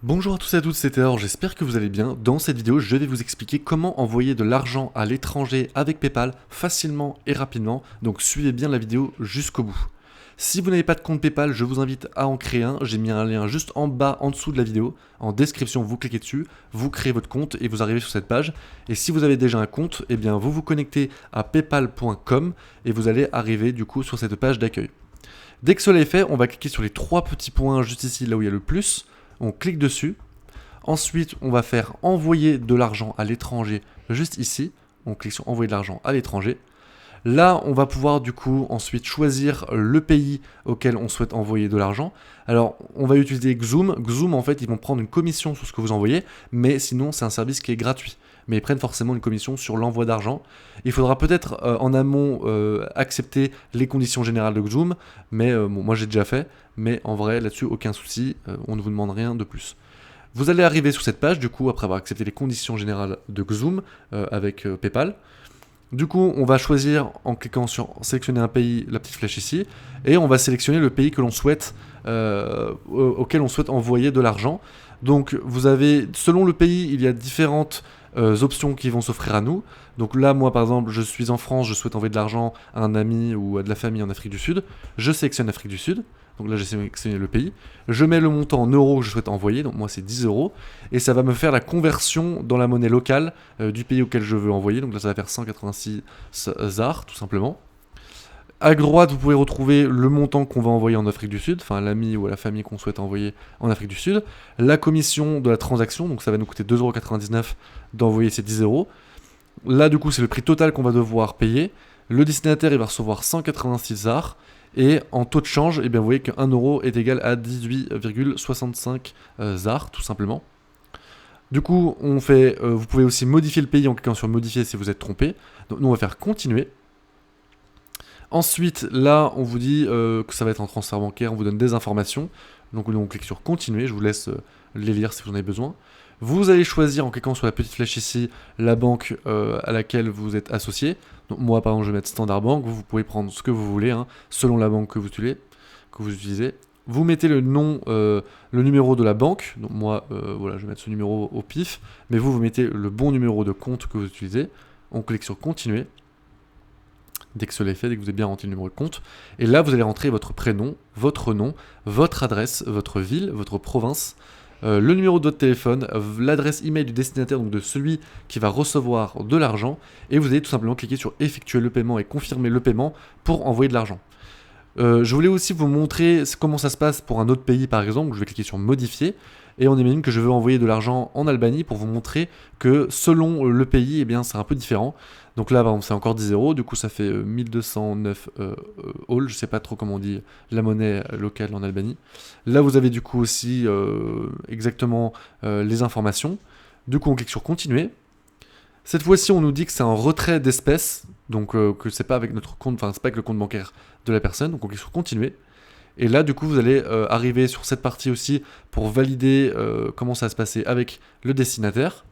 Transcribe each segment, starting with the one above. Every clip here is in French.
Bonjour à tous et à toutes, c'est Théor, j'espère que vous allez bien. Dans cette vidéo, je vais vous expliquer comment envoyer de l'argent à l'étranger avec PayPal facilement et rapidement, donc suivez bien la vidéo jusqu'au bout. Si vous n'avez pas de compte PayPal, je vous invite à en créer un, j'ai mis un lien juste en bas, en dessous de la vidéo, en description, vous cliquez dessus, vous créez votre compte et vous arrivez sur cette page. Et si vous avez déjà un compte, eh bien vous vous connectez à paypal.com et vous allez arriver du coup sur cette page d'accueil. Dès que cela est fait, on va cliquer sur les trois petits points juste ici, là où il y a le plus. On clique dessus. Ensuite, on va faire envoyer de l'argent à l'étranger juste ici. On clique sur envoyer de l'argent à l'étranger. Là, on va pouvoir du coup ensuite choisir le pays auquel on souhaite envoyer de l'argent. Alors, on va utiliser Xoom. Xoom, en fait, ils vont prendre une commission sur ce que vous envoyez, mais sinon, c'est un service qui est gratuit. Mais ils prennent forcément une commission sur l'envoi d'argent. Il faudra peut-être en amont accepter les conditions générales de Xoom, mais bon, moi j'ai déjà fait. Mais en vrai, là-dessus, aucun souci, on ne vous demande rien de plus. Vous allez arriver sur cette page, du coup, après avoir accepté les conditions générales de Xoom avec PayPal. Du coup, on va choisir en cliquant sur sélectionner un pays, la petite flèche ici, et on va sélectionner le pays que l'on souhaite, auquel on souhaite envoyer de l'argent. Donc, vous avez, selon le pays, il y a différentes options qui vont s'offrir à nous. Donc là, moi, par exemple, je suis en France, je souhaite envoyer de l'argent à un ami ou à de la famille en Afrique du Sud. Je sélectionne l'Afrique du Sud. Donc là, j'ai sélectionné le pays. Je mets le montant en euros que je souhaite envoyer. Donc moi, c'est 10 euros. Et ça va me faire la conversion dans la monnaie locale du pays auquel je veux envoyer. Donc là, ça va faire 186 ZAR, tout simplement. À droite, vous pouvez retrouver le montant qu'on va envoyer en Afrique du Sud, enfin à l'ami ou à la famille qu'on souhaite envoyer en Afrique du Sud. La commission de la transaction, donc ça va nous coûter 2,99€ d'envoyer ces 10 euros. Là, du coup, c'est le prix total qu'on va devoir payer. Le destinataire, il va recevoir 186 ZAR. Et en taux de change, eh bien, vous voyez que 1 euro est égal à 18,65 ZAR, tout simplement. Du coup, vous pouvez aussi modifier le pays en cliquant sur modifier si vous êtes trompé. Donc nous, on va faire continuer. Ensuite, là, on vous dit que ça va être un transfert bancaire, on vous donne des informations. Donc on clique sur continuer, je vous laisse les lire si vous en avez besoin. Vous allez choisir en cliquant sur la petite flèche ici la banque à laquelle vous êtes associé. Donc moi par exemple je vais mettre Standard Bank, vous pouvez prendre ce que vous voulez selon la banque que vous utilisez. Vous mettez le nom, le numéro de la banque. Donc moi voilà, je vais mettre ce numéro au pif, mais vous mettez le bon numéro de compte que vous utilisez. On clique sur continuer. Dès que cela est fait, dès que vous avez bien rempli le numéro de compte. Et là, vous allez rentrer votre prénom, votre nom, votre adresse, votre ville, votre province, le numéro de votre téléphone, l'adresse email du destinataire, donc de celui qui va recevoir de l'argent. Et vous allez tout simplement cliquer sur effectuer le paiement et confirmer le paiement pour envoyer de l'argent. Je voulais aussi vous montrer comment ça se passe pour un autre pays par exemple. Je vais cliquer sur modifier. Et on imagine que je veux envoyer de l'argent en Albanie pour vous montrer que selon le pays, eh bien, c'est un peu différent. Donc là, par exemple, c'est encore 10 euros, du coup ça fait 1209 all, je sais pas trop comment on dit la monnaie locale en Albanie. Là, vous avez du coup aussi exactement les informations. Du coup, on clique sur continuer. Cette fois-ci, on nous dit que c'est un retrait d'espèces, donc que c'est pas avec notre compte, enfin c'est pas avec le compte bancaire de la personne, donc on clique sur continuer. Et là, du coup, vous allez arriver sur cette partie aussi pour valider comment ça va se passer avec le destinataire.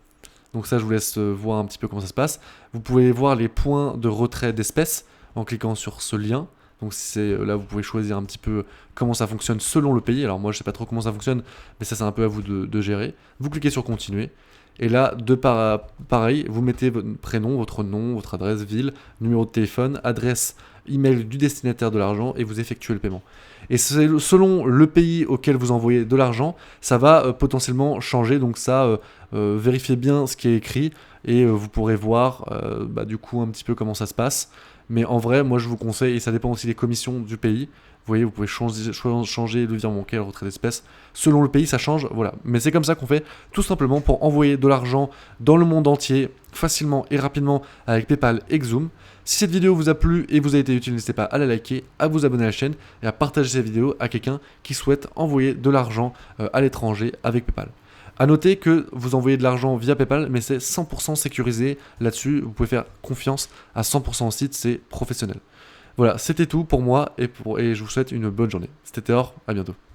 Donc ça, je vous laisse voir un petit peu comment ça se passe. Vous pouvez voir les points de retrait d'espèces en cliquant sur ce lien. Donc là, vous pouvez choisir un petit peu comment ça fonctionne selon le pays. Alors moi, je sais pas trop comment ça fonctionne, mais ça, c'est un peu à vous de gérer. Vous cliquez sur continuer. Et là, pareil, vous mettez votre prénom, votre nom, votre adresse, ville, numéro de téléphone, adresse, email du destinataire de l'argent et vous effectuez le paiement. Et selon le pays auquel vous envoyez de l'argent, ça va potentiellement changer. Donc ça, vérifiez bien ce qui est écrit et vous pourrez voir du coup un petit peu comment ça se passe. Mais en vrai, moi je vous conseille, et ça dépend aussi des commissions du pays. Vous voyez, vous pouvez changer le virement bancaire, le retrait d'espèces. Selon le pays, ça change, voilà. Mais c'est comme ça qu'on fait, tout simplement pour envoyer de l'argent dans le monde entier, facilement et rapidement, avec PayPal et Xoom. Si cette vidéo vous a plu et vous a été utile, n'hésitez pas à la liker, à vous abonner à la chaîne et à partager cette vidéo à quelqu'un qui souhaite envoyer de l'argent à l'étranger avec PayPal. A noter que vous envoyez de l'argent via PayPal, mais c'est 100% sécurisé là-dessus. Vous pouvez faire confiance à 100% au site, c'est professionnel. Voilà, c'était tout pour moi et je vous souhaite une bonne journée. C'était Théor, à bientôt.